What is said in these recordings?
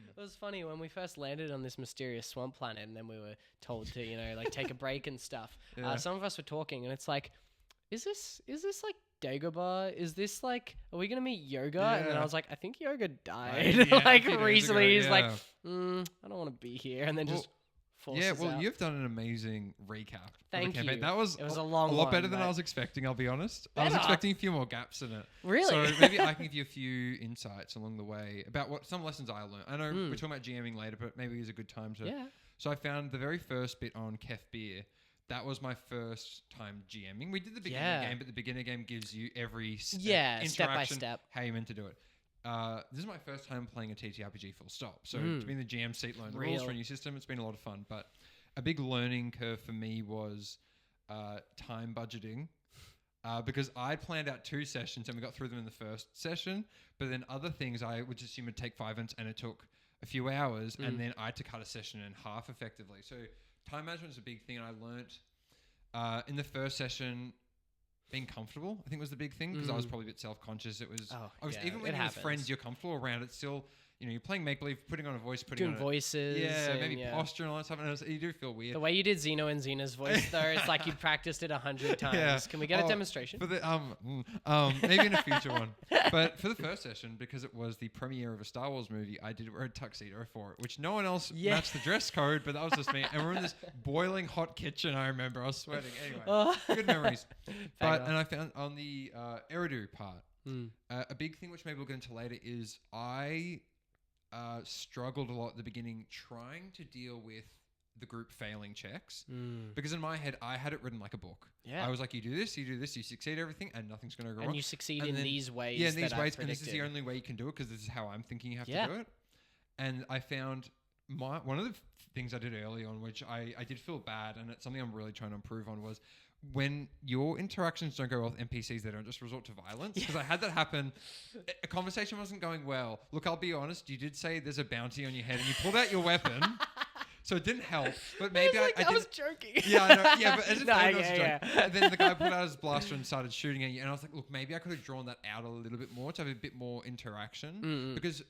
It was funny when we first landed on this mysterious swamp planet, and then we were told to, take a break and stuff. Yeah. Some of us were talking, and it's like, is this like Dagobah? Is this like, are we gonna meet Yoga? And then I was like, I think Yoga died recently. He's like, I don't want to be here, and then just forces out. You've done an amazing recap. Thank you. That was it was a lot better than I was expecting. I'll be honest. I was expecting a few more gaps in it. Really? So maybe I can give you a few insights along the way about what some lessons I learned. I know we're talking about GMing later, but maybe it's a good time to. Yeah. So I found the very first bit on Kef Beer. That was my first time GMing. We did the beginner game, but the beginner game gives you every step by step how you're meant to do it. This is my first time playing a TTRPG full stop. So to be in the GM seat, learn the rules for a new system, it's been a lot of fun. But a big learning curve for me was time budgeting. Because I planned out 2 sessions and we got through them in the first session. But then other things I would assume would take 5 minutes and it took a few hours. And then I had to cut a session in half effectively. So time management is a big thing. And I learnt in the first session, being comfortable, I think was the big thing because I was probably a bit self-conscious. It was, even when you're with friends, you're comfortable around it. Still, you're playing make-believe, putting on a voice, doing voices. Maybe posture and all that stuff. And you do feel weird. The way you did Zeno and Xena's voice, though, it's like you practiced it 100 times. Yeah. Can we get a demonstration? For the maybe in a future one. But for the first session, because it was the premiere of a Star Wars movie, I did wear a tuxedo for it, which no one else matched the dress code, but that was just me. And we're in this boiling hot kitchen. I remember I was sweating. Anyway, good memories. And I found on the Eridu part, a big thing which maybe we'll get into later is I struggled a lot at the beginning trying to deal with the group failing checks because in my head I had it written like a book. Yeah, I was like, you do this, you succeed everything, and nothing's going to go wrong. And you succeed in these ways. Yeah, in these ways, and this is the only way you can do it because this is how I'm thinking you have to do it. And I found one of the things I did early on, which I did feel bad, and it's something I'm really trying to improve on, was when your interactions don't go well with NPCs, they don't just resort to violence. Because I had that happen. A conversation wasn't going well. Look, I'll be honest. You did say there's a bounty on your head, and you pulled out your weapon. So it didn't help. But maybe I was joking. Yeah, I know. Yeah, but as if I was joking. And then the guy pulled out his blaster and started shooting at you. And I was like, look, maybe I could have drawn that out a little bit more to have a bit more interaction. Because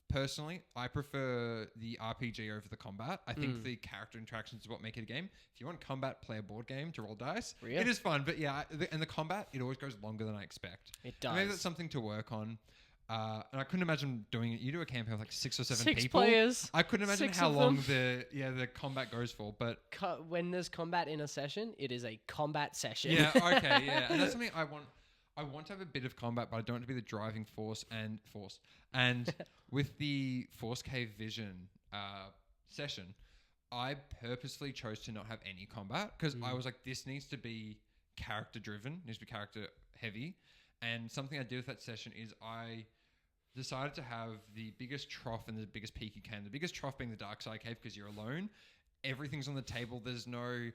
personally, I prefer the RPG over the combat. I think the character interactions is what make it a game. If you want combat, play a board game to roll dice. Really? It is fun, but and the combat, it always goes longer than I expect. It does. Maybe that's something to work on. And I couldn't imagine doing it. You do a campaign with like 6 or 7 6 people. Players. I couldn't imagine how long the combat goes for. But when there's combat in a session, it is a combat session. Yeah, okay, yeah. And that's something I want. I want to have a bit of combat, but I don't want to be the driving force. And with the Force Cave Vision session, I purposely chose to not have any combat because I was like, this needs to be character driven, needs to be character heavy. And something I did with that session is I decided to have the biggest trough and the biggest peak you can. The biggest trough being the Dark Side Cave because you're alone. Everything's on the table. There's no...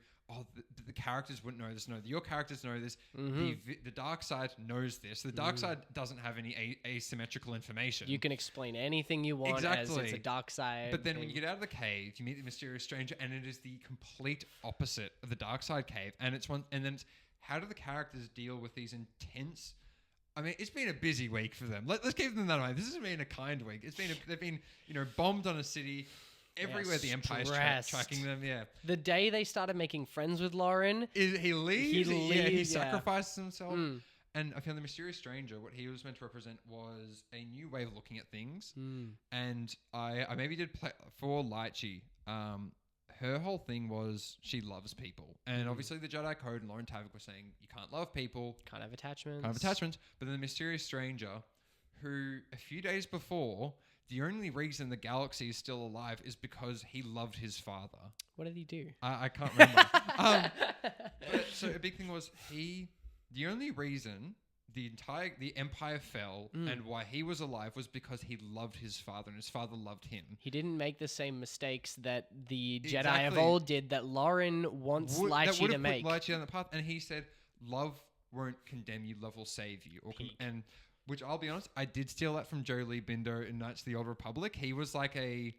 the characters wouldn't know this. No, your characters know this. The dark side knows this. The dark side doesn't have any asymmetrical information. You can explain anything you want as it's a dark side. But then when you get out of the cave, you meet the mysterious stranger, and it is the complete opposite of the dark side cave. And it's how do the characters deal with these intense? I mean, it's been a busy week for them. Let's give them that away. This hasn't been a kind week. They've been bombed on a city. Everywhere the Empire's tracking them, The day they started making friends with Lauren... He leaves. He sacrifices himself. And I found the mysterious stranger, what he was meant to represent was a new way of looking at things. And I maybe did play... For Lychee, her whole thing was she loves people. And obviously the Jedi Code and Lauren Tavik were saying you can't love people. Can't have attachments. But then the mysterious stranger, who a few days before... The only reason the galaxy is still alive is because he loved his father. What did he do? I can't remember. But so a big thing was the only reason the Empire fell and why he was alive was because he loved his father and his father loved him. He didn't make the same mistakes that the Jedi of old did that Lauren wants Lychee to make. Lychee on the path, and he said, "Love won't condemn you, love will save you." Which I'll be honest, I did steal that from Joe Lee Bindo in Knights of the Old Republic. He was like a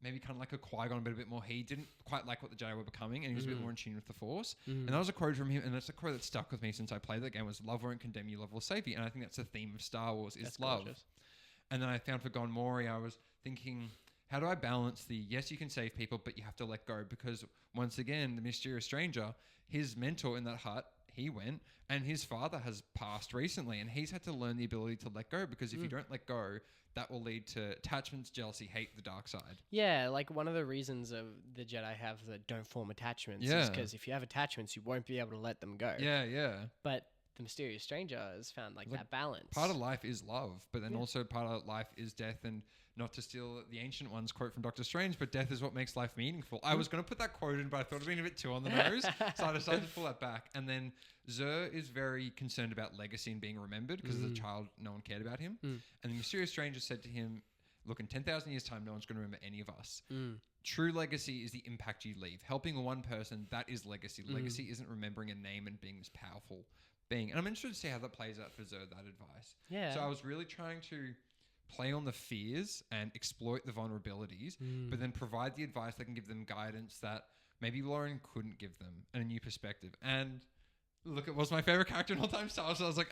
maybe kind of like a Qui-Gon, but a bit more. He didn't quite like what the Jedi were becoming, and he was a bit more in tune with the Force. And that was a quote from him, and that's a quote that stuck with me since I played that game. Was "Love won't condemn you, love will save you." And I think that's the theme of Star Wars is love. Gorgeous. And then I found for Gon Mori, I was thinking, how do I balance the, yes, you can save people, but you have to let go? Because once again, the mysterious stranger, his mentor in that hut, he went, and his father has passed recently, and he's had to learn the ability to let go, because if you don't let go, that will lead to attachments, jealousy, hate, the dark side. Yeah, like one of the reasons of the Jedi have the don't form attachments is because if you have attachments, you won't be able to let them go. Yeah, yeah. But the mysterious stranger has found like that balance. Part of life is love, but then also part of life is death. And not to steal the Ancient Ones quote from Doctor Strange, but death is what makes life meaningful. I was going to put that quote in, but I thought it had been a bit too on the nose, so I decided to pull that back. And then Zer is very concerned about legacy and being remembered, because as a child, no one cared about him. And the mysterious stranger said to him, look, in 10,000 years' time, no one's going to remember any of us. True legacy is the impact you leave. Helping one person, that is legacy. Legacy isn't remembering a name and being this powerful being. And I'm interested to see how that plays out for Zer, that advice. Yeah. So I was really trying to play on the fears and exploit the vulnerabilities, but then provide the advice that can give them guidance that maybe Lauren couldn't give them, and a new perspective. And look, it was my favorite character in all time Star Wars. So I was like,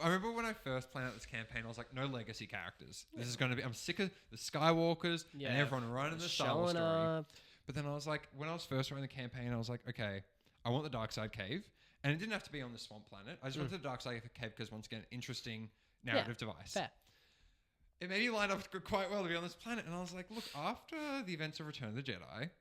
I remember when I first planned out this campaign, I was like, no legacy characters. This is going to be, I'm sick of the Skywalkers and everyone running the Star Wars story. But then I was like, when I was first writing the campaign, I was like, okay, I want the Dark Side Cave. And it didn't have to be on the Swamp Planet. I just wanted the Dark Side Cave because, once again, interesting narrative device. Fair. It maybe lined up quite well to be on this planet. And I was like, look, after the events of Return of the Jedi,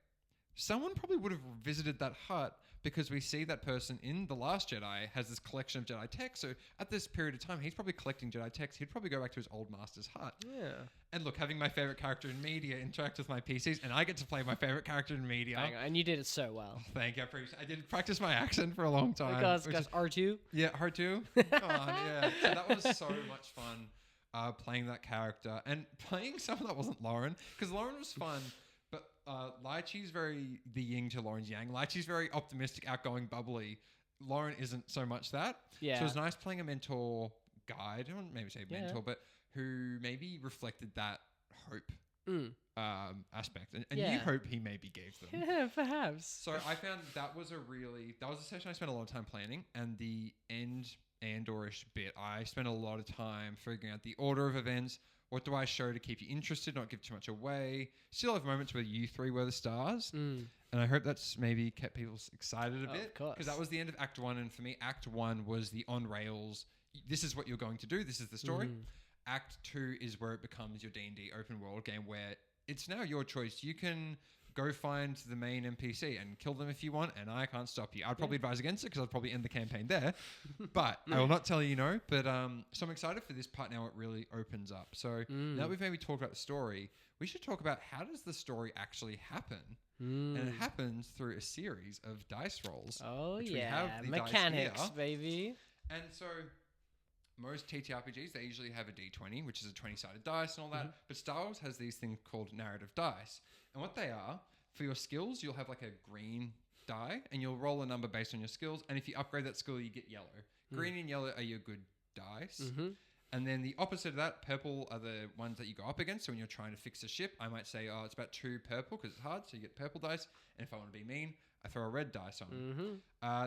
someone probably would have visited that hut, because we see that person in The Last Jedi has this collection of Jedi tech. So at this period of time, he's probably collecting Jedi techs. He'd probably go back to his old master's hut. Yeah. And look, having my favorite character in media interact with my PCs, and I get to play my favorite character in media. And you did it so well. Oh, thank you. I did practice my accent for a long time. Because R2? Yeah, R2. Come on, yeah. So that was so much fun, playing that character. And playing someone that wasn't Lauren, because Lauren was fun. But Lychee's very the yin to Lauren's yang. Lychee's very optimistic, outgoing, bubbly. Lauren isn't so much that. Yeah. So it was nice playing a mentor guide. I wouldn't maybe say mentor, but who maybe reflected that hope aspect. And you hope he maybe gave them. Yeah, perhaps. So I found that was a session I spent a lot of time planning. And the Andorish bit, I spent a lot of time figuring out the order of events. What do I show to keep you interested, not give too much away? Still have moments where you three were the stars. And I hope that's maybe kept people excited a bit. Because that was the end of Act 1. And for me, Act 1 was the on-rails, this is what you're going to do, this is the story. Act 2 is where it becomes your D&D open world game, where it's now your choice. You can go find the main NPC and kill them if you want, and I can't stop you. I'd probably advise against it, because I'd probably end the campaign there. But I will not tell you no. But so I'm excited for this part now. It really opens up. So now that we've maybe talked about the story, we should talk about how does the story actually happen? And it happens through a series of dice rolls. Oh, which yeah. we have the Mechanics, dice here. baby. And so most TTRPGs, they usually have a D20, which is a 20-sided dice and all that. But Star Wars has these things called narrative dice. And what they are, for your skills, you'll have like a green die, and you'll roll a number based on your skills. And if you upgrade that skill, you get yellow. Green and yellow are your good dice. And then the opposite of that, purple are the ones that you go up against. So when you're trying to fix a ship, I might say, it's about 2 purple because it's hard. So you get purple dice. And if I want to be mean, I throw a red dice on.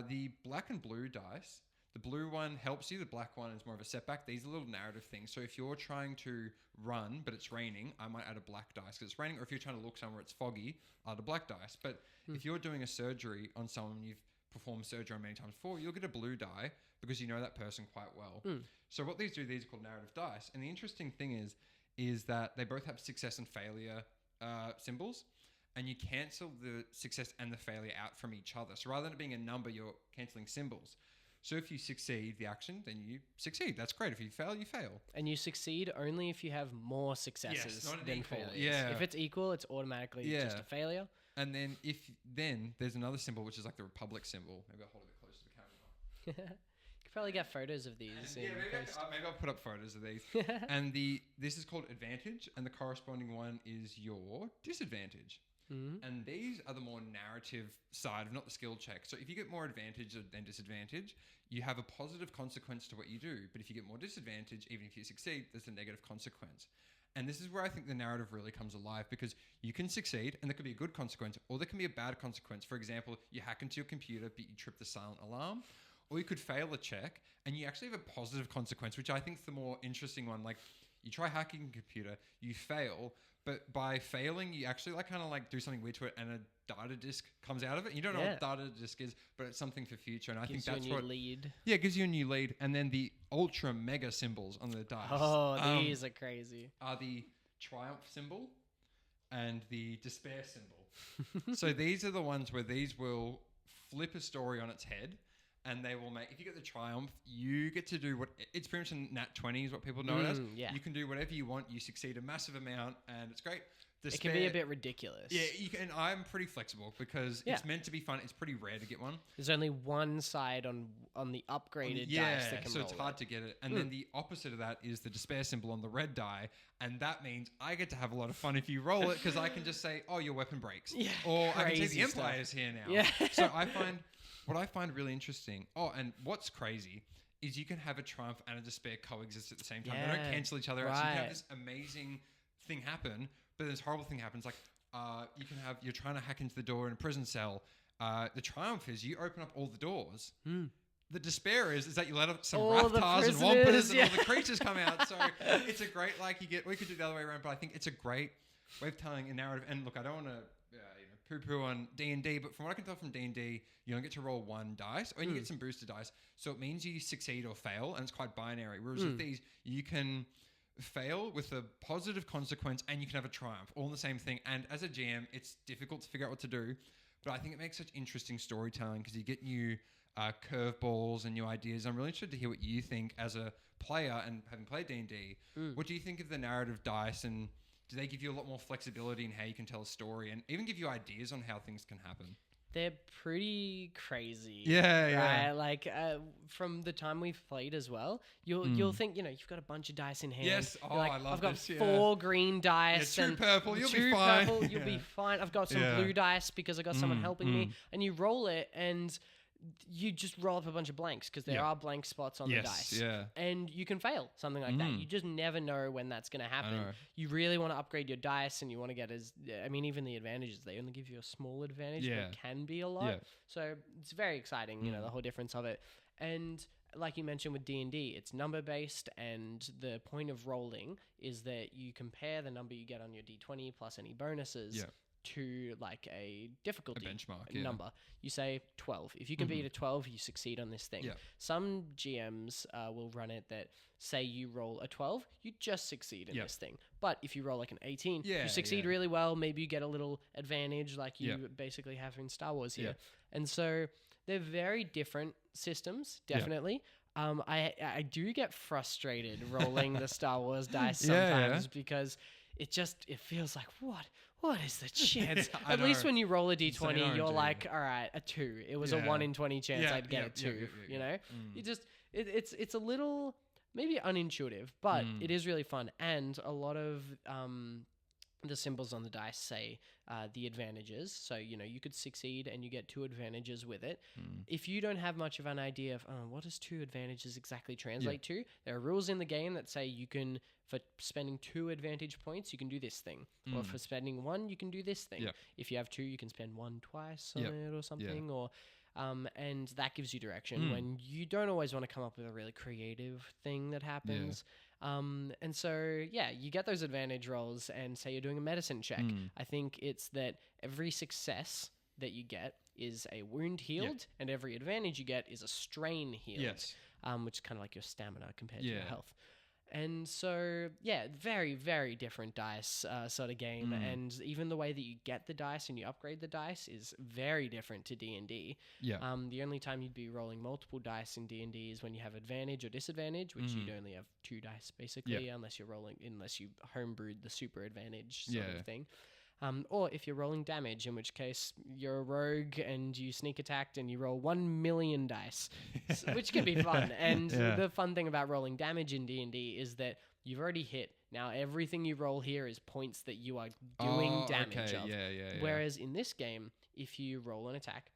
The black and blue dice, the blue one helps you. The black one is more of a setback. These are little narrative things. So if you're trying to run, but it's raining, I might add a black dice because it's raining. Or if you're trying to look somewhere it's foggy, I'll add a black dice. But if you're doing a surgery on someone you've performed surgery on many times before, you'll get a blue die because you know that person quite well. So what these are called narrative dice. And the interesting thing is that they both have success and failure symbols. And you cancel the success and the failure out from each other. So rather than it being a number, you're cancelling symbols. So if you succeed the action, then you succeed. That's great. If you fail, you fail. And you succeed only if you have more successes than failures. Yeah. If it's equal, it's automatically just a failure. And then then there's another symbol, which is like the Republic symbol. Maybe I'll hold it a bit closer to the camera. You could probably get photos of these. Maybe I'll put up photos of these. And this is called advantage, and the corresponding one is your disadvantage. And these are the more narrative side of not the skill check. So if you get more advantage than disadvantage, you have a positive consequence to what you do. But if you get more disadvantage, even if you succeed, there's a negative consequence. And this is where I think the narrative really comes alive, because you can succeed and there could be a good consequence, or there can be a bad consequence. For example, you hack into your computer, but you trip the silent alarm. Or you could fail a check and you actually have a positive consequence, which I think is the more interesting one. Like, you try hacking a computer, you fail, but by failing, you actually like kind of like do something weird to it, and a data disk comes out of it. You don't know what data disk is, but it's something for future, and I think that's what lead. Yeah, it gives you a new lead, and then the ultra mega symbols on the dice. Oh, these are crazy. Are the triumph symbol and the despair symbol. So these are the ones where these will flip a story on its head, and they will make, if you get the triumph, you get to do what, it's pretty much a nat 20 is what people know it as. Yeah. You can do whatever you want, you succeed a massive amount, and it's great. Despair, it can be a bit ridiculous. Yeah, you can. I'm pretty flexible because it's meant to be fun. It's pretty rare to get one. There's only one side on the upgraded dice that can so roll it's hard to get it. And then the opposite of that is the despair symbol on the red die, and that means I get to have a lot of fun if you roll it because I can just say, "Oh, your weapon breaks," or I can say the Empire is here now. Yeah. So what I find really interesting. Oh, and what's crazy is you can have a triumph and a despair coexist at the same time. They don't cancel each other out. So you can have this amazing thing happen. But this horrible thing happens, like you're trying to hack into the door in a prison cell. The triumph is you open up all the doors. The despair is that you let up some raftars and wampus and all the creatures come out. So it's a great, we could do it the other way around, but I think it's a great way of telling a narrative. And look, I don't want to poo-poo on D&D, but from what I can tell from D&D, you don't get to roll one dice, or you get some booster dice. So it means you succeed or fail, and it's quite binary. Whereas with these, you can fail with a positive consequence and you can have a triumph all in the same thing. And as a GM, it's difficult to figure out what to do, but I think it makes such interesting storytelling because you get new curveballs and new ideas. I'm really interested to hear what you think as a player and having played D&D. What do you think of the narrative dice, and do they give you a lot more flexibility in how you can tell a story and even give you ideas on how things can happen? They're pretty crazy. Yeah. Right? Like, from the time we've played as well, you'll think, you've got a bunch of dice in hand. Yes. Oh, like, I love I've got this. 4 green dice. Yeah, 2 purple. You'll be fine. You'll be fine. I've got some blue dice because I got someone helping me. And you roll it, and you just roll up a bunch of blanks because there are blank spots on the dice. Yeah. And you can fail something like that. You just never know when that's going to happen. You really want to upgrade your dice, and you want to get even the advantages, they only give you a small advantage, but it can be a lot. Yeah. So it's very exciting, the whole difference of it. And like you mentioned with D&D, it's number based, and the point of rolling is that you compare the number you get on your D20 plus any bonuses to like a difficulty benchmark number. You say 12. If you can beat a 12, you succeed on this thing. Some GMs will run it that say you roll a 12, you just succeed in this thing. But if you roll like an 18, you succeed really well. Maybe you get a little advantage like you basically have in Star Wars here. And so they're very different systems, definitely. I do get frustrated rolling the Star Wars dice sometimes because it feels like, what is the chance? At least when you roll a d20, you're like, all right, a 2. It was a 1 in 20 chance I'd get a 2. You know, you just it's a little maybe unintuitive, but it is really fun. And a lot of the symbols on the dice say the advantages. So, you could succeed and you get 2 advantages with it. If you don't have much of an idea of what does 2 advantages exactly translate to, there are rules in the game that say you can, for spending 2 advantage points, you can do this thing. Or for spending 1, you can do this thing. If you have 2, you can spend 1 twice on it or something. Or and that gives you direction when you don't always want to come up with a really creative thing that happens. And so, you get those advantage rolls, and say you're doing a medicine check. I think it's that every success that you get is a wound healed, and every advantage you get is a strain healed, which is kind of like your stamina compared to your health. And so, very, very different dice sort of game. And even the way that you get the dice and you upgrade the dice is very different to D&D. The only time you'd be rolling multiple dice in D&D is when you have advantage or disadvantage, which you'd only have 2 dice, basically, unless you homebrewed the super advantage sort of thing. Or if you're rolling damage, in which case you're a rogue and you sneak attacked and you roll 1 million dice, which can be fun. And the fun thing about rolling damage in D&D is that you've already hit. Now everything you roll here is points that you are doing damage of. Whereas in this game, if you roll an attack,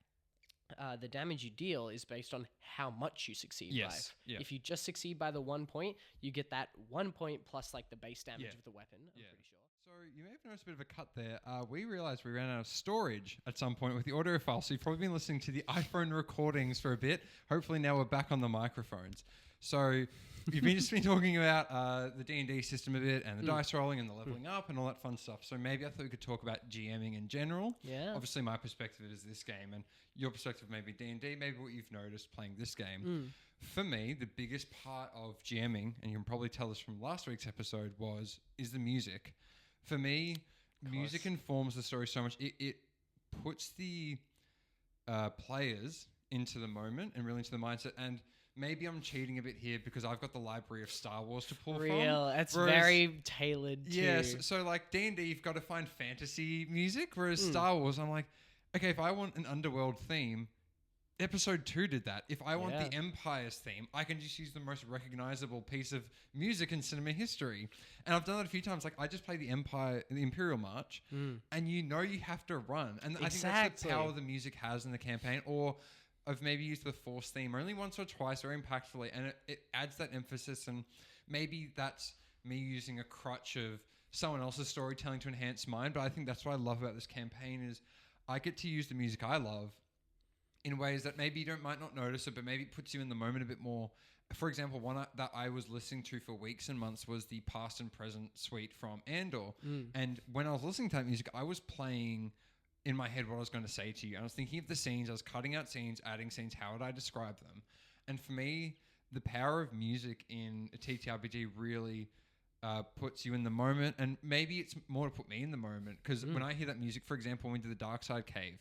the damage you deal is based on how much you succeed by. If you just succeed by the 1 point, you get that 1 point plus like the base damage of the weapon, I'm pretty sure. So you may have noticed a bit of a cut there. We realized we ran out of storage at some point with the audio file, so you've probably been listening to the iPhone recordings for a bit. Hopefully now we're back on the microphones. So we've just been talking about the D&D system a bit and the dice rolling and the leveling up and all that fun stuff. So maybe I thought we could talk about GMing in general. Yeah. Obviously, my perspective is this game, and your perspective maybe D&D, maybe what you've noticed playing this game. For me, the biggest part of GMing, and you can probably tell this from last week's episode, is the music. For me, music informs the story so much. It puts the players into the moment and really into the mindset. And maybe I'm cheating a bit here because I've got the library of Star Wars to pull from. It's very tailored to... Yes, so like D&D, you've got to find fantasy music, whereas Star Wars, I'm like, okay, if I want an underworld theme, Episode 2 did that. If I want the Empire's theme, I can just use the most recognizable piece of music in cinema history. And I've done that a few times. Like, I just play the Imperial March, and you have to run. And I think that's the power the music has in the campaign. Or I've maybe used the Force theme only once or twice, very impactfully, and it adds that emphasis. And maybe that's me using a crutch of someone else's storytelling to enhance mine. But I think that's what I love about this campaign is I get to use the music I love in ways that maybe you might not notice it, but maybe it puts you in the moment a bit more. For example, one that I was listening to for weeks and months was the Past and Present suite from Andor. And when I was listening to that music, I was playing in my head what I was going to say to you. I was thinking of the scenes, I was cutting out scenes, adding scenes, how would I describe them? And for me, the power of music in a TTRPG really puts you in the moment. And maybe it's more to put me in the moment, because when I hear that music, for example, when we did the Dark Side Cave,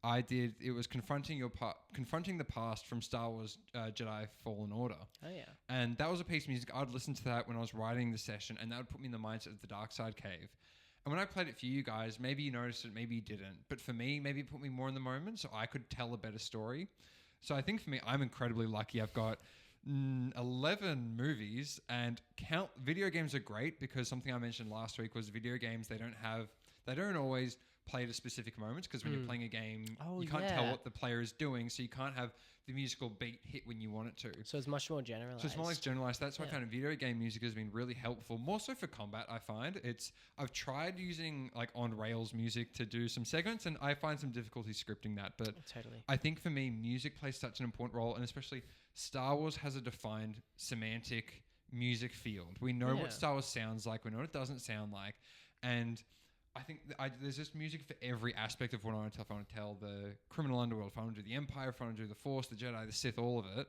it was confronting the past from Star Wars Jedi Fallen Order. Oh, yeah. And that was a piece of music. I'd listen to that when I was writing the session, and that would put me in the mindset of the Dark Side Cave. And when I played it for you guys, maybe you noticed it, maybe you didn't. But for me, maybe it put me more in the moment so I could tell a better story. So I think for me, I'm incredibly lucky. I've got 11 movies, and video games are great because something I mentioned last week was video games, they don't always play at specific moments, because when you're playing a game, you can't tell what the player is doing, so you can't have the musical beat hit when you want it to. So it's much more generalized. So it's more like generalized. That's why I found video game music has been really helpful, more so for combat. I find I've tried using like on rails music to do some segments, and I find some difficulty scripting that. But I think for me, music plays such an important role, and especially Star Wars has a defined semantic music field. We know what Star Wars sounds like. We know what it doesn't sound like, and I think there's just music for every aspect of what I want to tell. If I want to tell the criminal underworld, if I want to do the Empire, if I want to do the Force, the Jedi, the Sith, all of it,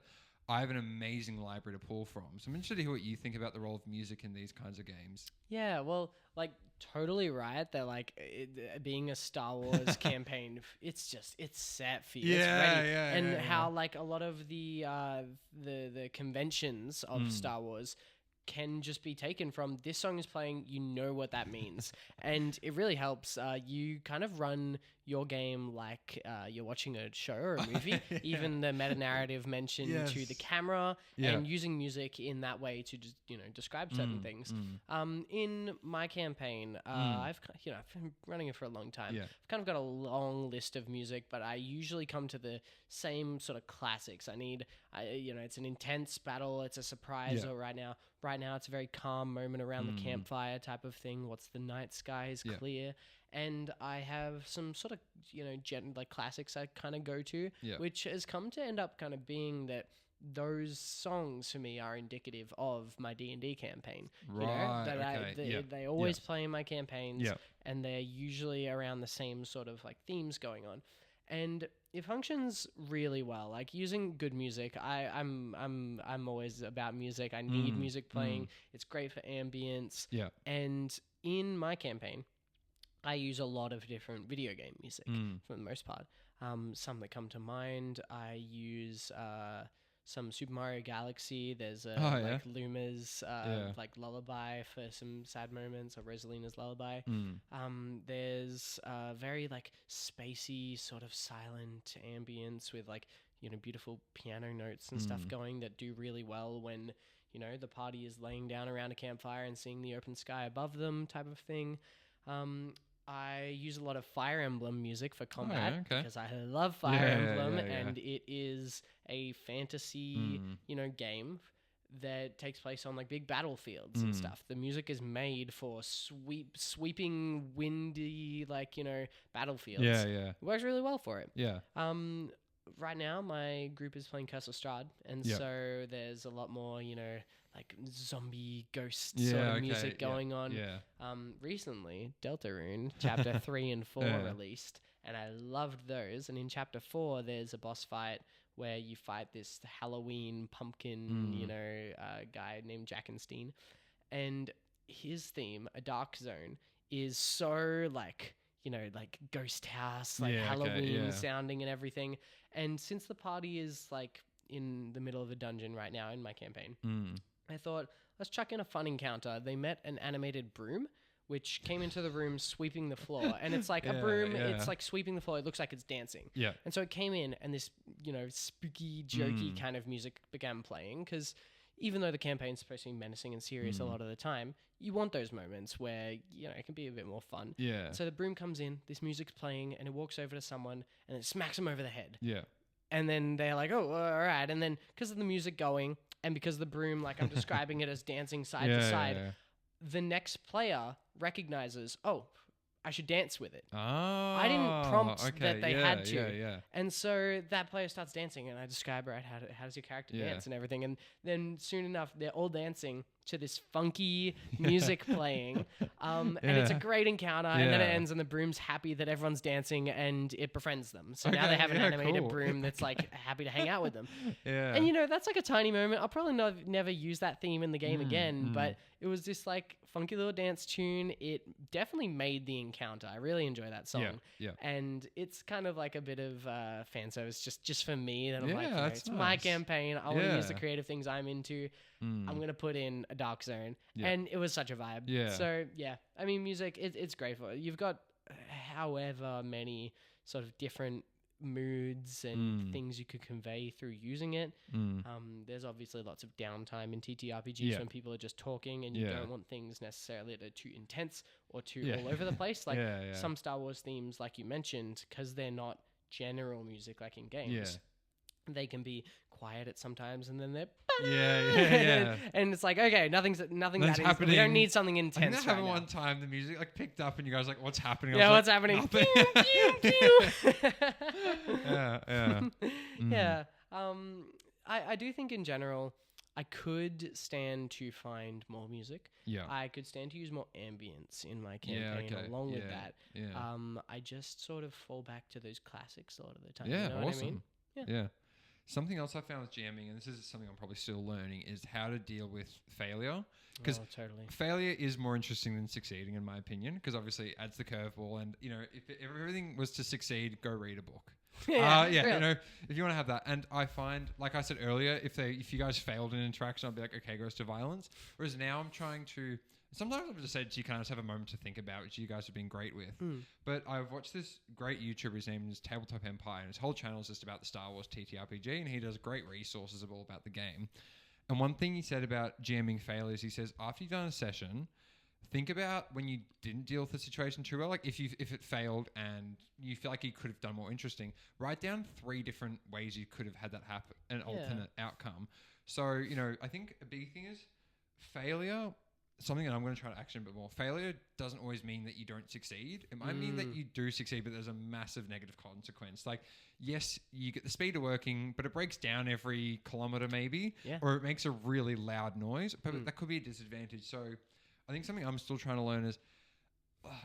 I have an amazing library to pull from. So I'm interested to hear what you think about the role of music in these kinds of games. Yeah, well, like totally right that like being a Star Wars campaign, it's set for you. It's ready. How like a lot of the conventions of Star Wars can just be taken from this song is playing, you know what that means. And it really helps. You kind of run your game like you're watching a show or a movie. Even the meta-narrative mention to the camera and using music in that way to just, describe certain things. In my campaign, I've been running it for a long time. I've kind of got a long list of music, but I usually come to the same sort of classics. It's an intense battle. It's a surprise. Or right now it's a very calm moment around the campfire type of thing. What's the night sky is clear. And I have some sort of, classics I kind of go to, which has come to end up kind of being that those songs for me are indicative of my D&D campaign. They always play in my campaigns, and they're usually around the same sort of like themes going on. And it functions really well. Like using good music, I'm always about music. I need music playing. It's great for ambience. And in my campaign, I use a lot of different video game music for the most part. Some that come to mind, I use some Super Mario Galaxy. There's Luma's like lullaby for some sad moments, or Rosalina's lullaby. There's very like spacey sort of silent ambience with like beautiful piano notes and stuff going that do really well when the party is laying down around a campfire and seeing the open sky above them type of thing. I use a lot of Fire Emblem music for combat because I love Fire Emblem, and it is a fantasy, game that takes place on like big battlefields and stuff. The music is made for sweeping, windy, battlefields. It works really well for it. Right now, my group is playing Curse of Strahd, and so there's a lot more, like zombie ghost sort of music going on. Yeah. Recently, Deltarune Chapter 3 and 4 released, and I loved those. And in Chapter 4, there's a boss fight where you fight this Halloween pumpkin, guy named Jackenstein. And his theme, A Dark Zone, is so like ghost house, like Halloween sounding and everything. And since the party is like in the middle of a dungeon right now in my campaign, I thought, let's chuck in a fun encounter. They met an animated broom, which came into the room sweeping the floor. And it's like a broom, it's like sweeping the floor. It looks like it's dancing. Yeah. And so it came in and this, spooky, jokey kind of music began playing, because even though the campaign's supposed to be menacing and serious a lot of the time, you want those moments where, it can be a bit more fun. Yeah. So the broom comes in, this music's playing, and it walks over to someone and it smacks them over the head. Yeah. And then they're like, oh, all right. And then because of the music going and because the broom, like I'm describing it as dancing side to side, the next player recognizes, oh, I should dance with it. Oh, I didn't prompt that they had to. Yeah. And so that player starts dancing, and I describe, right, how does your character dance and everything. And then soon enough, they're all dancing to this funky music playing. And it's a great encounter. And then it ends, and the broom's happy that everyone's dancing, and it befriends them. So now they have an animated broom that's like happy to hang out with them. Yeah. And that's like a tiny moment. I'll probably never use that theme in the game again, but it was this like funky little dance tune. It definitely made the encounter. I really enjoy that song. Yeah. And it's kind of like a bit of fan service just for me. That I'm like, it's nice. my campaign. I want to use the creative things I'm into. I'm going to put in A Dark Zone. And it was such a vibe. Yeah. So, I mean, music, it's great for it. You've got however many sort of different moods and things you could convey through using it. There's obviously lots of downtime in TTRPGs when people are just talking and you don't want things necessarily that are too intense or too all over the place. Like some Star Wars themes, like you mentioned, because they're not general music like in games. They can be quiet at sometimes, and then they're and it's like, okay, nothing's happening. We don't need something intense. I think that happened one time. The music like picked up, and you guys like, "What's happening?" Yeah, what's happening? I do think in general, I could stand to find more music. Yeah, I could stand to use more ambience in my campaign along with that. I just sort of fall back to those classics a lot of the time. Yeah, you know awesome. What I mean? Yeah. Something else I found with GMing, and this is something I'm probably still learning, is how to deal with failure. Because failure is more interesting than succeeding, in my opinion, because obviously it adds the curveball. And, if everything was to succeed, go read a book. If you want to have that. And I find, like I said earlier, if you guys failed an interaction, I'll be like, okay, goes to violence. Whereas now I'm trying to... Sometimes I've just said you kind of just have a moment to think about, which you guys have been great with. But I've watched this great YouTuber, his name is Tabletop Empire, and his whole channel is just about the Star Wars TTRPG, and he does great resources all about the game. And one thing he said about GMing failures, he says, after you've done a session, think about when you didn't deal with the situation too well. Like if it failed and you feel like you could have done more interesting, write down 3 different ways you could have had that happen, an alternate outcome. So, I think a big thing is failure... Something that I'm going to try to action a bit more. Failure doesn't always mean that you don't succeed. It might mean that you do succeed, but there's a massive negative consequence. Like, yes, you get the speed of working, but it breaks down every kilometer maybe, or it makes a really loud noise, but that could be a disadvantage. So I think something I'm still trying to learn is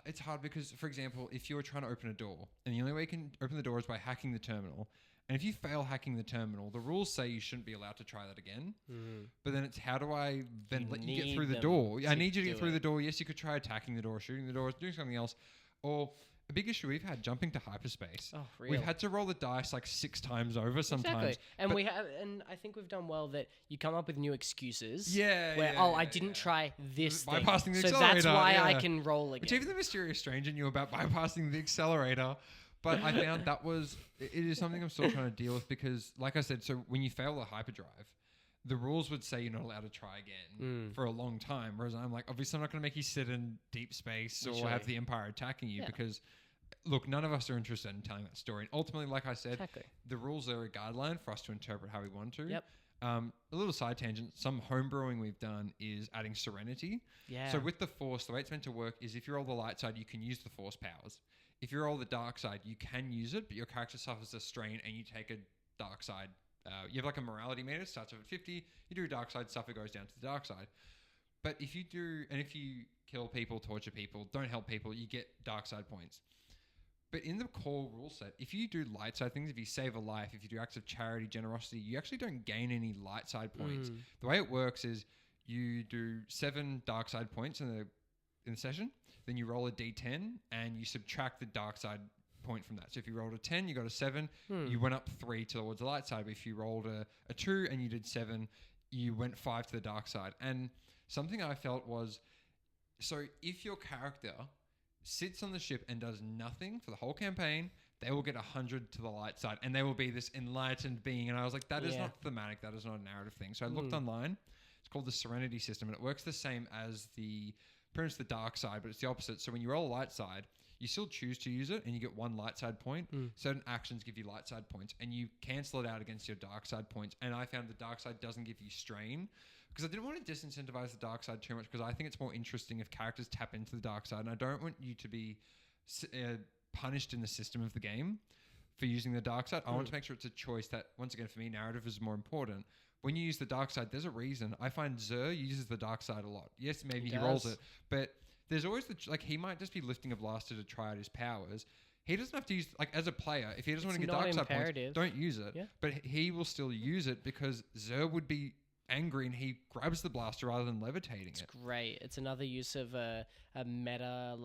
it's hard because, for example, if you're trying to open a door and the only way you can open the door is by hacking the terminal, and if you fail hacking the terminal, the rules say you shouldn't be allowed to try that again. But then it's how do I then let you get through the door? I need you to get through the door. Yes, you could try attacking the door, shooting the door, doing something else. Or a big issue we've had, jumping to hyperspace. Oh, real. We've had to roll the dice like 6 times over sometimes. Exactly. And I think we've done well that you come up with new excuses. I didn't try this thing. Bypassing the accelerator. So that's why I can roll again. Which even the mysterious stranger knew about bypassing the accelerator. But I found it is something I'm still trying to deal with because, like I said, so when you fail the hyperdrive, the rules would say you're not allowed to try again for a long time. Whereas I'm like, obviously I'm not going to make you sit in deep space or have the Empire attacking you because, look, none of us are interested in telling that story. And ultimately, like I said, the rules are a guideline for us to interpret how we want to. Yep. A little side tangent, some homebrewing we've done is adding Serenity. Yeah. So with the Force, the way it's meant to work is if you're all the light side, you can use the Force powers. If you're all the dark side, you can use it, but your character suffers a strain and you take a dark side you have like a morality meter, starts off at 50. You do dark side stuff, it goes down to the dark side. But if you kill people, torture people, don't help people, you get dark side points. But in the core rule set, if you do light side things, if you save a life, if you do acts of charity, generosity, you actually don't gain any light side points. The way it works is you do 7 dark side points in the session, then you roll a d10 and you subtract the dark side point from that. So if you rolled a 10, you got a 7, you went up 3 towards the light side. But if you rolled a 2 and you did 7, you went 5 to the dark side. And something I felt was, so if your character sits on the ship and does nothing for the whole campaign, they will get 100 to the light side and they will be this enlightened being. And I was like, that is not thematic. That is not a narrative thing. So I looked online. It's called the Serenity system, and it works the same as pretty much the dark side, but it's the opposite. So when you roll a light side, you still choose to use it and you get 1 light side point. Certain actions give you light side points and you cancel it out against your dark side points. And I found the dark side doesn't give you strain, because I didn't want to disincentivize the dark side too much, because I think it's more interesting if characters tap into the dark side, and I don't want you to be punished in the system of the game for using the dark side. I want to make sure it's a choice that, once again, for me, narrative is more important. When you use the dark side, there's a reason. I find Xur uses the dark side a lot. Yes, maybe he rolls it, but there's always he might just be lifting a blaster to try out his powers. He doesn't have to use, as a player, if he doesn't want to get dark side points, don't use it. Yeah. But he will still use it because Xur would be angry and he grabs the blaster rather than levitating it. It's great. It's another use of a meta,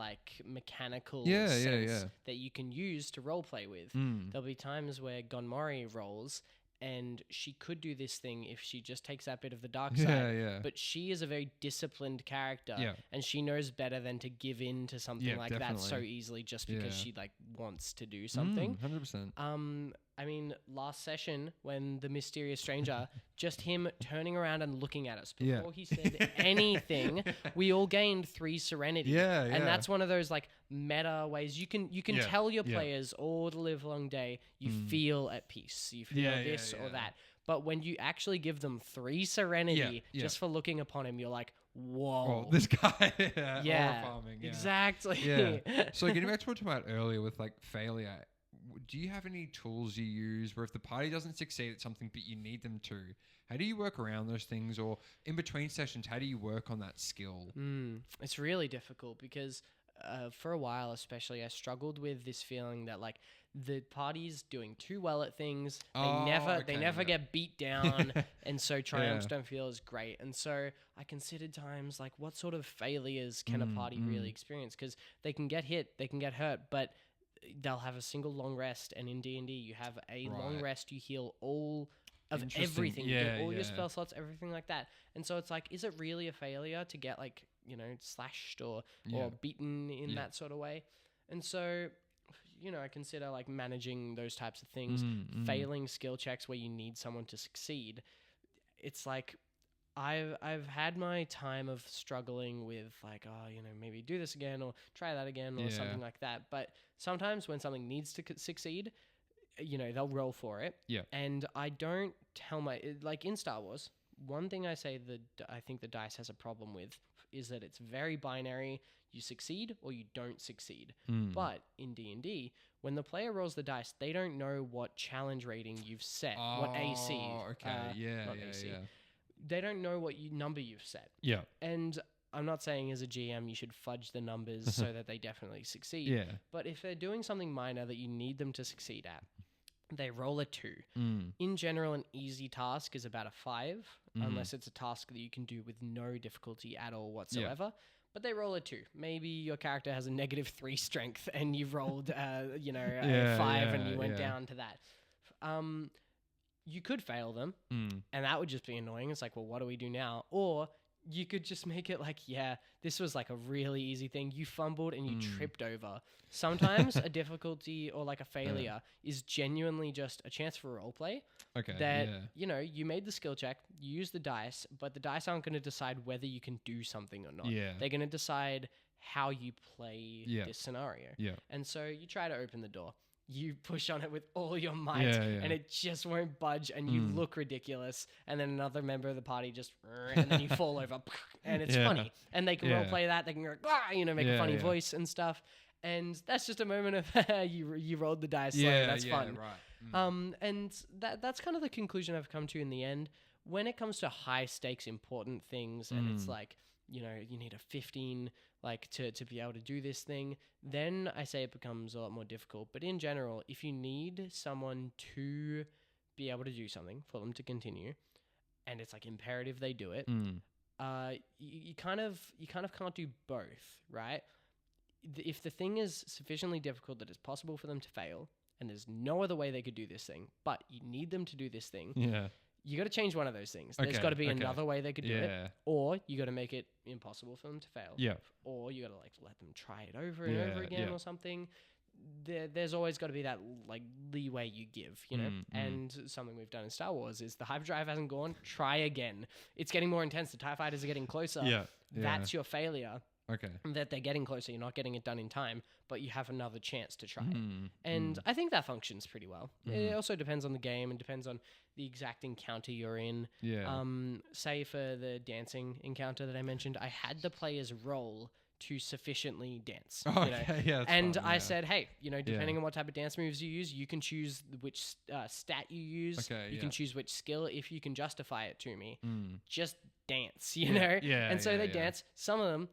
mechanical sense that you can use to roleplay with. There'll be times where Gonmori rolls and she could do this thing if she just takes that bit of the dark side. But she is a very disciplined character and she knows better than to give in to something that so easily just because she wants to do something. 100%. I mean, last session when the mysterious stranger, just him turning around and looking at us before he said anything, we all gained 3 serenity. And that's one of those meta ways you can tell your players all the live long day you feel at peace, you feel this or that. But when you actually give them 3 serenity just for looking upon him, you're like, whoa, this guy, horror farming. Exactly. So getting back to what we talked about earlier with failure, do you have any tools you use where if the party doesn't succeed at something but you need them to, how do you work around those things? Or in between sessions, how do you work on that skill? It's really difficult because for a while especially, I struggled with this feeling that the party's doing too well at things. They never get beat down, and so triumphs don't feel as great. And so I considered times what sort of failures can a party really experience? Because they can get hit, they can get hurt, but they'll have a single long rest, and in D&D you have a long rest, you heal all of everything, you get all your spell slots, everything like that. And so it's is it really a failure to get slashed or beaten in that sort of way? And so I consider managing those types of things, failing skill checks where you need someone to succeed. It's I've had my time of struggling with maybe do this again or try that again or something like that. But sometimes when something needs to succeed, they'll roll for it. Yeah. And I don't tell in Star Wars, one thing I say that I think the dice has a problem with is that it's very binary. You succeed or you don't succeed. But in D&D, when the player rolls the dice, they don't know what challenge rating you've set, what AC. AC. They don't know what number you've set. Yeah. And I'm not saying as a GM you should fudge the numbers so that they definitely succeed. Yeah. But if they're doing something minor that you need them to succeed at, they roll a 2. In general, an easy task is about a 5, unless it's a task that you can do with no difficulty at all whatsoever. But they roll a 2. Maybe your character has a -3 strength and you've rolled, a 5 and you went down to that. You could fail them, and that would just be annoying. It's well, what do we do now? Or you could just make it this was a really easy thing. You fumbled and you tripped over. Sometimes a difficulty or a failure is genuinely just a chance for roleplay. Okay. That, you made the skill check, you use the dice, but the dice aren't going to decide whether you can do something or not. Yeah. They're going to decide how you play this scenario. Yeah. And so you try to open the door. You push on it with all your might and it just won't budge and you look ridiculous, and then another member of the party just and then you fall over and it's funny, and they can roleplay that, they can make a funny voice and stuff, and that's just a moment of you rolled the dice, that's fun. Right. And that's kind of the conclusion I've come to in the end. When it comes to high stakes, important things, and it's like, you know, you need a 15 like to be able to do this thing, then I say it becomes a lot more difficult. But in general, if you need someone to be able to do something for them to continue, and it's like imperative they do it, you kind of can't do both, right? If the thing is sufficiently difficult that it's possible for them to fail, and there's no other way they could do this thing, but you need them to do this thing, you got to change one of those things. There's got to be another way they could do it, or you got to make it impossible for them to fail. Yeah. Or you got to like let them try it over and over again or something. There's always got to be that like leeway you give, you know. And something we've done in Star Wars is the hyperdrive hasn't gone. Try again. It's getting more intense. The TIE fighters are getting closer. That's your failure. Okay. That they're getting closer. You're not getting it done in time, but you have another chance to try it. And I think that functions pretty well. It also depends on the game and depends on the exact encounter you're in. Say for the dancing encounter that I mentioned, I had the players roll to sufficiently dance. And I said, hey, you know, depending on what type of dance moves you use, you can choose which stat you use. You can choose which skill if you can justify it to me. Just dance, you know? And so they dance. Some of them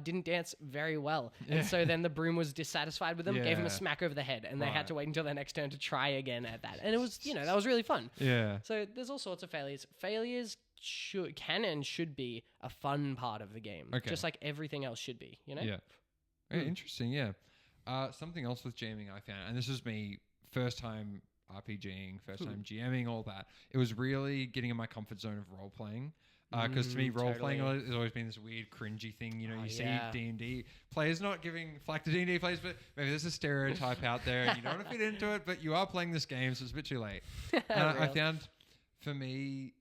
didn't dance very well. And so then the broom was dissatisfied with them, gave them a smack over the head, and they had to wait until their next turn to try again at that. And it was, you know, that was really fun. So there's all sorts of failures. Failures can and should be a fun part of the game. Just like everything else should be, you know? Interesting, something else with jamming I found, and this was me first time RPGing, first time GMing, all that. It was really getting in my comfort zone of role-playing. Because to me, role-playing has always been this weird, cringy thing. You know, you see D&D players not giving flack to D&D players, but maybe there's a stereotype out there and you don't want to fit into it, but you are playing this game, so it's a bit too late. I found, for me,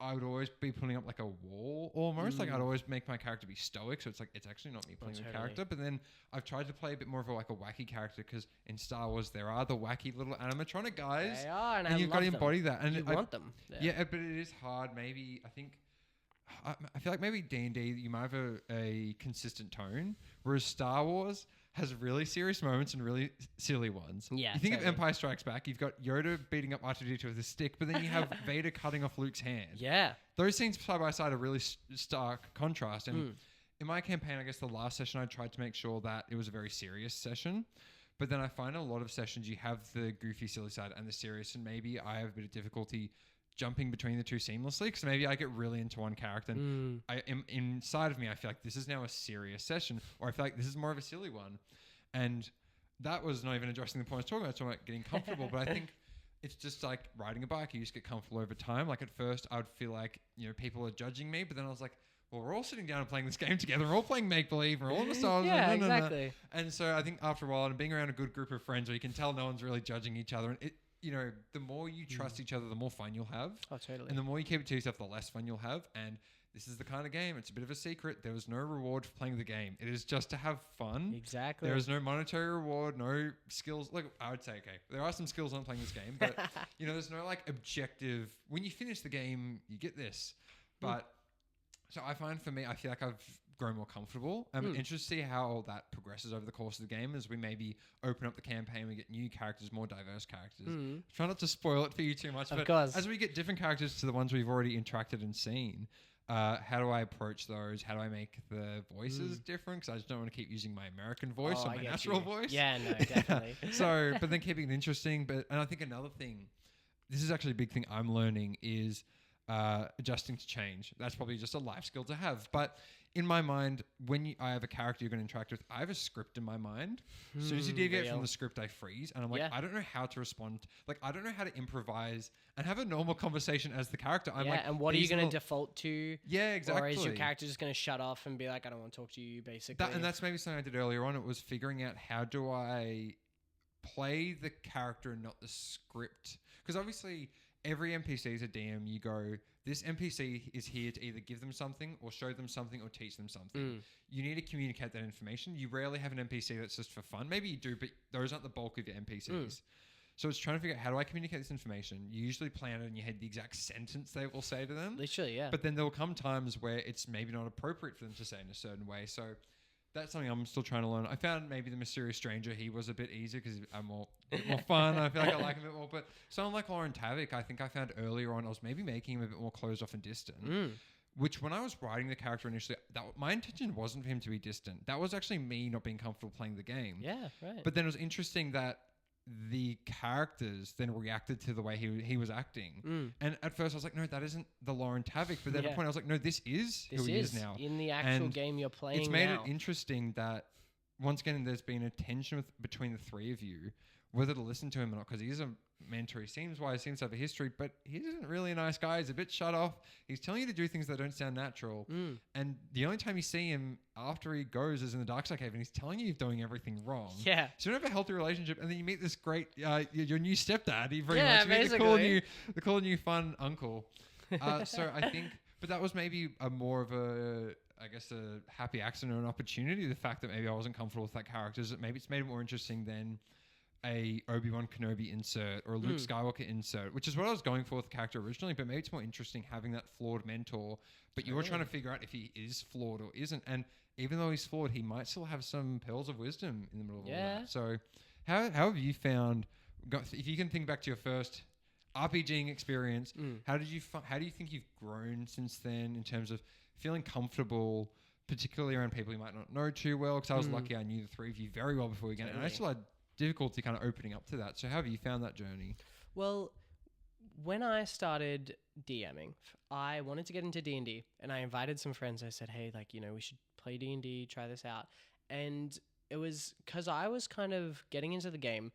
I would always be putting up like a wall almost. Like I'd always make my character be stoic, so it's like it's actually not me playing the character. But then I've tried to play a bit more of a wacky character, because in Star Wars there are the wacky little animatronic guys. They are, and you've got to embody that. And you want them. Yeah, but it is hard. Maybe I feel like maybe D&D you might have a consistent tone, whereas Star Wars has really serious moments and really silly ones. Yeah, you think of Empire Strikes Back, you've got Yoda beating up R2-D2 with a stick, but then you have Vader cutting off Luke's hand. Yeah. Those scenes side by side are really stark contrast. And in my campaign, I guess the last session, I tried to make sure that it was a very serious session. But then I find a lot of sessions you have the goofy, silly side and the serious, and maybe I have a bit of difficulty jumping between the two seamlessly, because maybe I get really into one character and inside of me I feel like this is now a serious session, or I feel like this is more of a silly one. And that was not even addressing the point I was talking about getting comfortable. But I think it's just like riding a bike. You just get comfortable over time. Like at first I would feel like, you know, people are judging me, but then I was like, well, we're all sitting down and playing this game together. We're all playing make-believe. We're all in the stars. Exactly. And so I think after a while, and being around a good group of friends where you can tell no one's really judging each other, and it, you know, the more you trust each other, the more fun you'll have. Oh, totally. And the more you keep it to yourself, the less fun you'll have. And this is the kind of game, it's a bit of a secret. There was no reward for playing the game. It is just to have fun. Exactly. There is no monetary reward, no skills. Look, I would say, okay, there are some skills on playing this game, but, you know, there's no like objective. When you finish the game, you get this. But, so I find for me, I feel like I've grown more comfortable. I'm interested to see how that progresses over the course of the game as we maybe open up the campaign, we get new characters, more diverse characters. Try not to spoil it for you too much, of but course. As we get different characters to the ones we've already interacted and seen, how do I approach those? How do I make the voices different? Because I just don't want to keep using my American voice or my natural voice. Yeah, no, definitely. So, but then keeping it interesting. And I think another thing, this is actually a big thing I'm learning, is adjusting to change. That's probably just a life skill to have. But in my mind, when I have a character you're going to interact with, I have a script in my mind. As soon as you deviate from the script, I freeze. And I'm like, I don't know how to respond. Like, I don't know how to improvise and have a normal conversation as the character. I'm like, and what are you going to default to? Yeah, exactly. Or is your character just going to shut off and be like, I don't want to talk to you, basically? And that's maybe something I did earlier on. It was figuring out, how do I play the character and not the script? Because obviously every NPC is a DM. You go, this NPC is here to either give them something or show them something or teach them something. You need to communicate that information. You rarely have an NPC that's just for fun. Maybe you do, but those aren't the bulk of your NPCs. So it's trying to figure out, how do I communicate this information? You usually plan it in your head, the exact sentence they will say to them. Literally, yeah. But then there will come times where it's maybe not appropriate for them to say in a certain way. So that's something I'm still trying to learn. I found maybe the Mysterious Stranger, he was a bit easier because I'm a bit more fun. I feel like I like him a bit more. But someone like Lauren Tavik, I think I found earlier on, I was maybe making him a bit more closed off and distant. Which when I was writing the character initially, my intention wasn't for him to be distant. That was actually me not being comfortable playing the game. Yeah, right. But then it was interesting that the characters then reacted to the way he was acting. And at first I was like, no, that isn't the Lauren Tavik. But then at a point I was like, no, this is who he is now. In the actual game you're playing. It's made it interesting that once again there's been a tension between the three of you, whether to listen to him or not, because he's a mentor. He seems to have a history, but he isn't really a nice guy. He's a bit shut off. He's telling you to do things that don't sound natural. And the only time you see him after he goes is in the Dark Side Cave, and he's telling you you're doing everything wrong. Yeah. So you don't have a healthy relationship, and then you meet this great, your new stepdad. You very much basically. the cool new fun uncle. So I think, but that was maybe a more of a, I guess, a happy accident or an opportunity. The fact that maybe I wasn't comfortable with that character, is that maybe it's made it more interesting than a Obi-Wan Kenobi insert or a Luke Skywalker insert, which is what I was going for with the character originally, but maybe it's more interesting having that flawed mentor, but you're trying to figure out if he is flawed or isn't. And even though he's flawed, he might still have some pearls of wisdom in the middle of all that. So how have you found, if you can think back to your first RPGing experience, how do you think you've grown since then in terms of feeling comfortable, particularly around people you might not know too well? Because I was lucky I knew the three of you very well before we began, and I still had difficulty kind of opening up to that. So how have you found that journey? Well, when I started DMing, I wanted to get into D&D, and I invited some friends. I said, hey, like, you know, we should play D&D, try this out. And it was because I was kind of getting into the game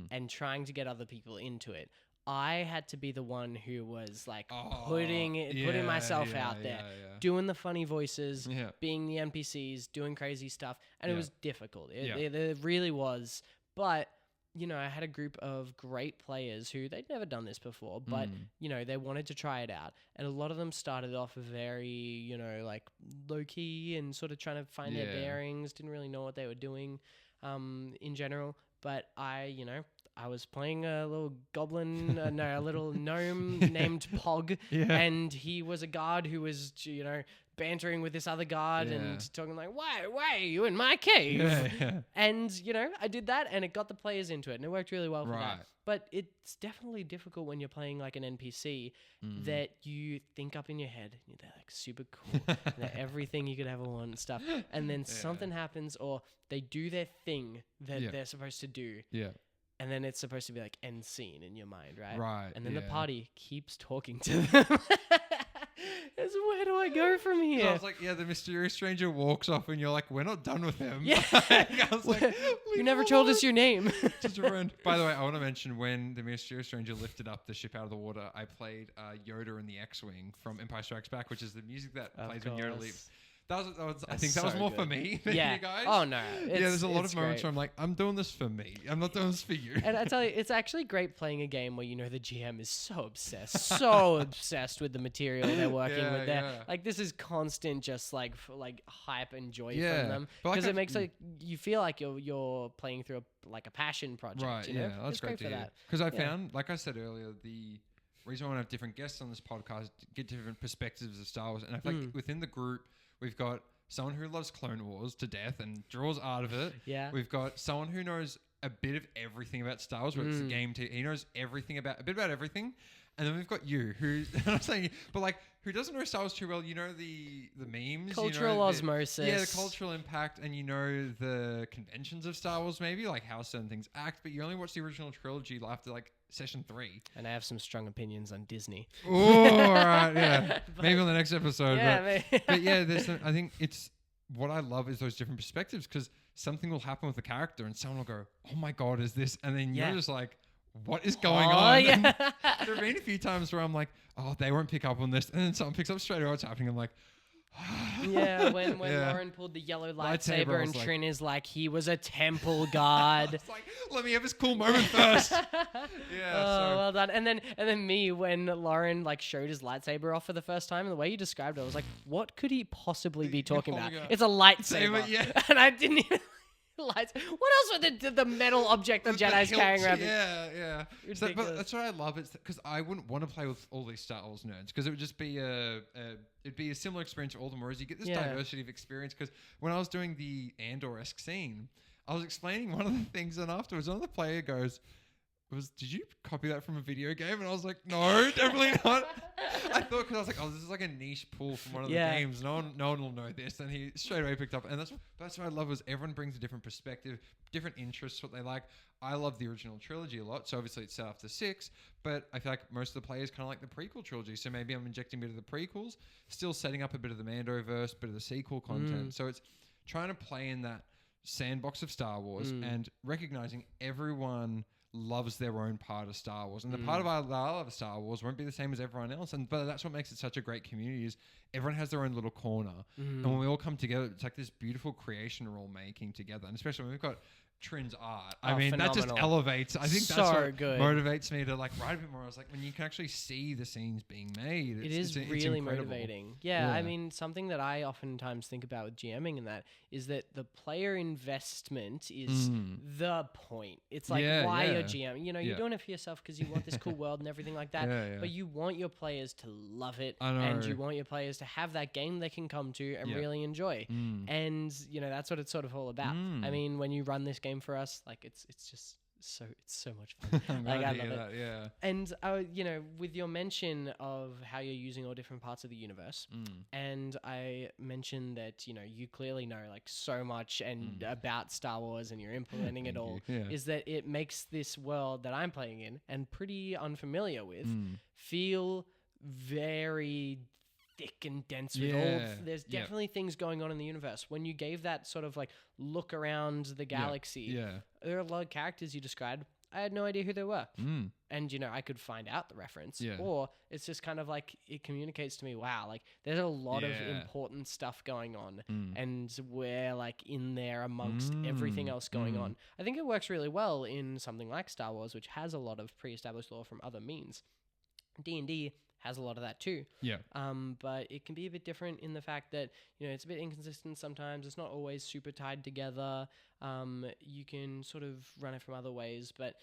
and trying to get other people into it. I had to be the one who was like putting myself out there, doing the funny voices, being the NPCs, doing crazy stuff. And it was difficult. It really was. But, you know, I had a group of great players who they'd never done this before, but, you know, they wanted to try it out. And a lot of them started off very, you know, like low key and sort of trying to find their bearings, didn't really know what they were doing in general. But I was playing a little goblin, a little gnome named Pog, and he was a guard who was, you know, bantering with this other guard and talking like, why are you in my cave? And, you know, I did that and it got the players into it and it worked really well for that. But it's definitely difficult when you're playing like an NPC that you think up in your head and they're like super cool, they're everything you could ever want and stuff. And then something happens or they do their thing that they're supposed to do. And then it's supposed to be like end scene in your mind, right? Right. And then the party keeps talking to them. It's, where do I go from here? So I was like, the Mysterious Stranger walks off and you're like, we're not done with him. Yeah. I was like, you never told us your name. Just a friend. By the way, I want to mention when the Mysterious Stranger lifted up the ship out of the water, I played Yoda in the X-Wing from Empire Strikes Back, which is the music that plays when Yoda leaves. I think that was more for me than you guys. Oh, no. There's a lot of moments where I'm like, I'm doing this for me. I'm not doing this for you. And I tell you, it's actually great playing a game where, you know, the GM is so obsessed with the material they're working with there. Like, this is constant just, like, hype and joy from them. Because it makes, like, you feel like you're playing through, a passion project. Right, you know? That's it's great for that. Because I found, like I said earlier, the reason I want to have different guests on this podcast, get different perspectives of Star Wars. And I feel like within the group, we've got someone who loves Clone Wars to death and draws art of it. Yeah. We've got someone who knows a bit of everything about Star Wars, whether it's the game, he knows a bit about everything. And then we've got you, who I'm saying, but like, who doesn't know Star Wars too well. You know the memes, cultural osmosis, the cultural impact, and you know the conventions of Star Wars, maybe like how certain things act. But you only watch the original trilogy after like session 3. And I have some strong opinions on Disney. Oh, all right, yeah, maybe on the next episode. Yeah, but yeah, I think it's what I love is those different perspectives, because something will happen with the character, and someone will go, "Oh my god, is this?" And then you're just like, what is going on? Yeah. There have been a few times where I'm like, oh, they won't pick up on this. And then someone picks up straight away what's happening. I'm like, when Lauren pulled the yellow lightsaber and Trin is like, he was a temple guard. It's like, let me have this cool moment first. Well done. And then me, when Lauren like showed his lightsaber off for the first time, and the way you described it, I was like, what could he possibly be talking about? It's a lightsaber. Yeah. And I didn't even... Lights. What else with the metal object the Jedi's carrying around? Yeah. So, but Ridiculous. that's what I love. It's because I wouldn't want to play with all these Star Wars nerds because it would just be it'd be a similar experience for all of them. Whereas you get this diversity of experience. Because when I was doing the Andor-esque scene, I was explaining one of the things, and afterwards, one of the player goes, did you copy that from a video game? And I was like, no, definitely not. I thought, because I was like, this is like a niche pull from one of the games. No one will know this. And he straight away picked up. And that's what I love, is everyone brings a different perspective, different interests, what they like. I love the original trilogy a lot. So obviously it's set after 6, but I feel like most of the players kind of like the prequel trilogy. So maybe I'm injecting a bit of the prequels, still setting up a bit of the Mandoverse, bit of the sequel content. So it's trying to play in that sandbox of Star Wars and recognizing everyone loves their own part of Star Wars, and the part of our love of Star Wars won't be the same as everyone else. But that's what makes it such a great community, is everyone has their own little corner, and when we all come together, it's like this beautiful creation we're all making together. And especially when we've got Trin's art, I mean, phenomenal. that just elevates. I think So that's what good. motivates me to like write a bit more. I was like, when you can actually see the scenes being made, It's really incredible. motivating. Yeah, I mean, something that I oftentimes think about with GMing and that is that the player investment is the point. It's like why you're GMing. You know, you're doing it for yourself because you want this cool world and everything like that. But you want your players to love it, and you want your players to have that game they can come to and really enjoy. And you know, that's what it's sort of all about. I mean, when you run this game for us, like it's just so much fun. Like I love it. Yeah. And you know, with your mention of how you're using all different parts of the universe, and I mentioned that, you know, you clearly know like so much and about Star Wars, and you're implementing it all, is that it makes this world that I'm playing in and pretty unfamiliar with feel very thick and dense with there's definitely things going on in the universe. When you gave that sort of like look around the galaxy, there are a lot of characters you described. I had no idea who they were. And, you know, I could find out the reference. Or it's just kind of like, it communicates to me, wow, like there's a lot of important stuff going on. And we're like in there amongst everything else going on. I think it works really well in something like Star Wars, which has a lot of pre-established lore from other means. D&D has a lot of that too. But it can be a bit different in the fact that, you know, it's a bit inconsistent sometimes. It's not always super tied together. You can sort of run it from other ways, but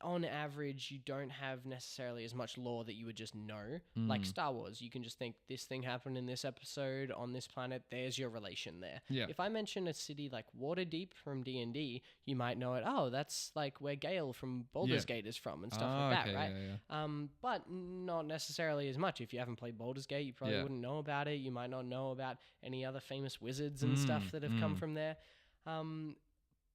on average, you don't have necessarily as much lore that you would just know. Like Star Wars, you can just think this thing happened in this episode on this planet. There's your relation there. If I mention a city like Waterdeep from D&D, you might know it. Oh, that's like where Gale from Baldur's Gate is from and stuff like that, right? But not necessarily as much. If you haven't played Baldur's Gate, you probably wouldn't know about it. You might not know about any other famous wizards and stuff that have come from there.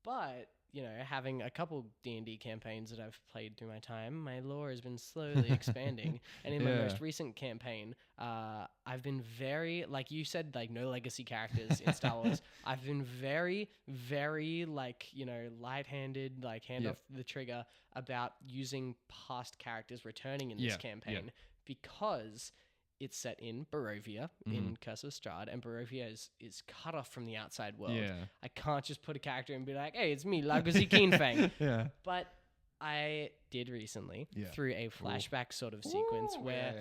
But you know, having a couple D&D campaigns that I've played through my time, my lore has been slowly expanding. And in my most recent campaign, I've been very, like you said, like no legacy characters in Star Wars. I've been very, very like, you know, light-handed, like hand off the trigger about using past characters returning in this campaign because it's set in Barovia, in Curse of Strahd, and Barovia is cut off from the outside world. I can't just put a character and be like, hey, it's me, Lagazi Keenfang. But I did recently, through a flashback sort of sequence where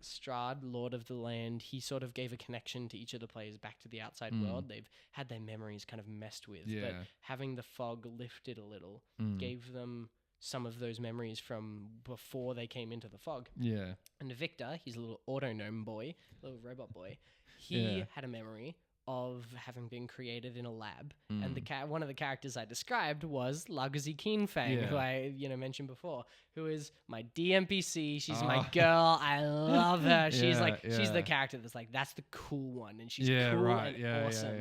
Strahd, Lord of the Land, he sort of gave a connection to each of the players back to the outside world. They've had their memories kind of messed with, but having the fog lifted a little gave them some of those memories from before they came into the fog. And Victor, he's a little auto gnome boy, little robot boy. He had a memory of having been created in a lab, and one of the characters I described was Lagazi Keenfang, who I mentioned before, who is my DMPC. She's my girl. I love her. She's she's the character that's like, that's the cool one, and she's cool and awesome.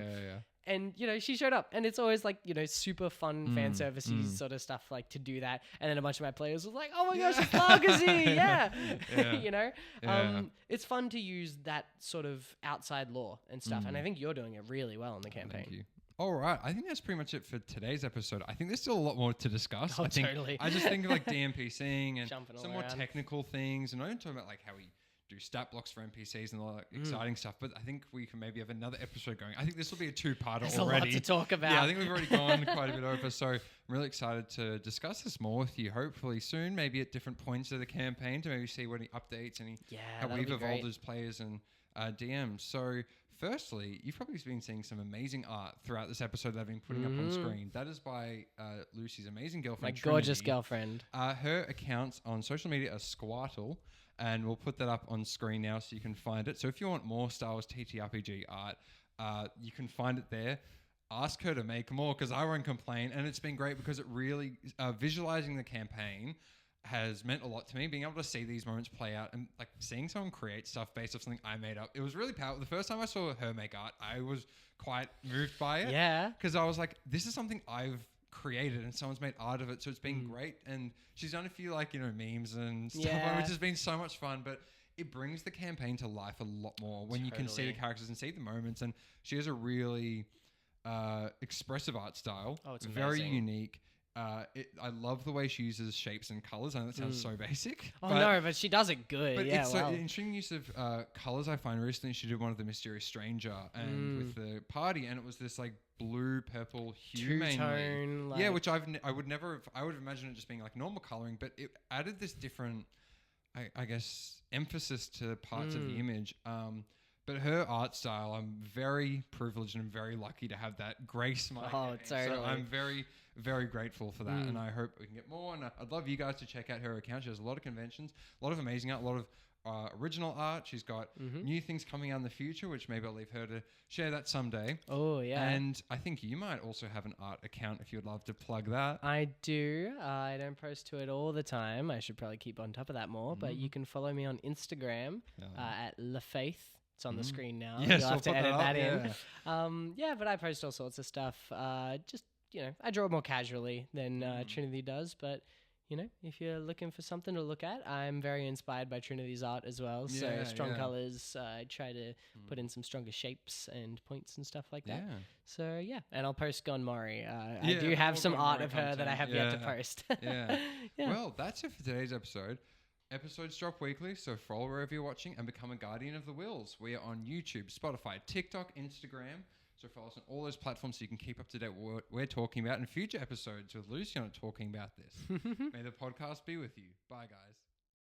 And, you know, she showed up, and it's always like, you know, super fun fan servicey sort of stuff, like to do that. And then a bunch of my players was like, oh my gosh, it's Lagazi. You know, it's fun to use that sort of outside lore and stuff. And I think you're doing it really well in the campaign. Thank you. All right. I think that's pretty much it for today's episode. I think there's still a lot more to discuss. Totally. I just think of like DMPCing and some more around. Technical things. And I'm talking about like how we do stat blocks for NPCs and all that exciting stuff, but I think we can maybe have another episode going. I think this will be a two-parter There's already. There's a lot to talk about. Yeah, I think we've already gone quite a bit over, so I'm really excited to discuss this more with you, hopefully soon, maybe at different points of the campaign to maybe see what any updates, how we've evolved as players and DMs. So Firstly, you've probably been seeing some amazing art throughout this episode that I've been putting up on screen. That is by Lucy's amazing girlfriend, My gorgeous girlfriend. Her accounts on social media are Squirtle, and we'll put that up on screen now so you can find it. So if you want more Star Wars TTRPG art, you can find it there. Ask her to make more because I won't complain. And it's been great because it really, visualizing the campaign has meant a lot to me. Being able to see these moments play out and like seeing someone create stuff based off something I made up. It was really powerful. The first time I saw her make art, I was quite moved by it. Yeah. Because I was like, this is something I've created and someone's made art of it. So it's been great. And she's done a few like, memes and stuff, which has been so much fun. But it brings the campaign to life a lot more when you can see the characters and see the moments. And she has a really expressive art style. Oh, it's very amazing. unique. I love the way she uses shapes and colors. I know that sounds so basic. Oh, no, but she does it good. But yeah, it's wow. an interesting use of colors. I find recently she did one of the Mysterious Stranger and with the party, and it was this like blue, purple hue mainly. Two-tone, like... Yeah, which I would have imagined it just being like normal coloring, but it added this different, I guess, emphasis to parts of the image. But her art style, I'm very privileged and very lucky to have that grace my Oh, name. totally. So I'm very, very grateful for that. And I hope we can get more. And I'd love you guys to check out her account. She has a lot of conventions, a lot of amazing art, a lot of original art. She's got new things coming out in the future, which maybe I'll leave her to share that someday. Oh, yeah. And I think you might also have an art account if you'd love to plug that. I do. I don't post to it all the time. I should probably keep on top of that more. But you can follow me on Instagram at LaFaith. It's on the screen now. Yes, You'll have to I'll put edit that in. up, Yeah, but I post all sorts of stuff. Just, I draw more casually than Trinity does. But, if you're looking for something to look at, I'm very inspired by Trinity's art as well. So strong colors. I try to put in some stronger shapes and points and stuff like that. So, yeah. And I'll post Gone Mori. I do have some art of her that I have yet to post. Well, that's it for today's episode. Episodes drop weekly, so follow wherever you're watching and become a guardian of the Whills. We are on YouTube, Spotify, TikTok, Instagram. So follow us on all those platforms so you can keep up to date with what we're talking about in future episodes with Lucy on talking about this. May the podcast be with you. Bye, guys.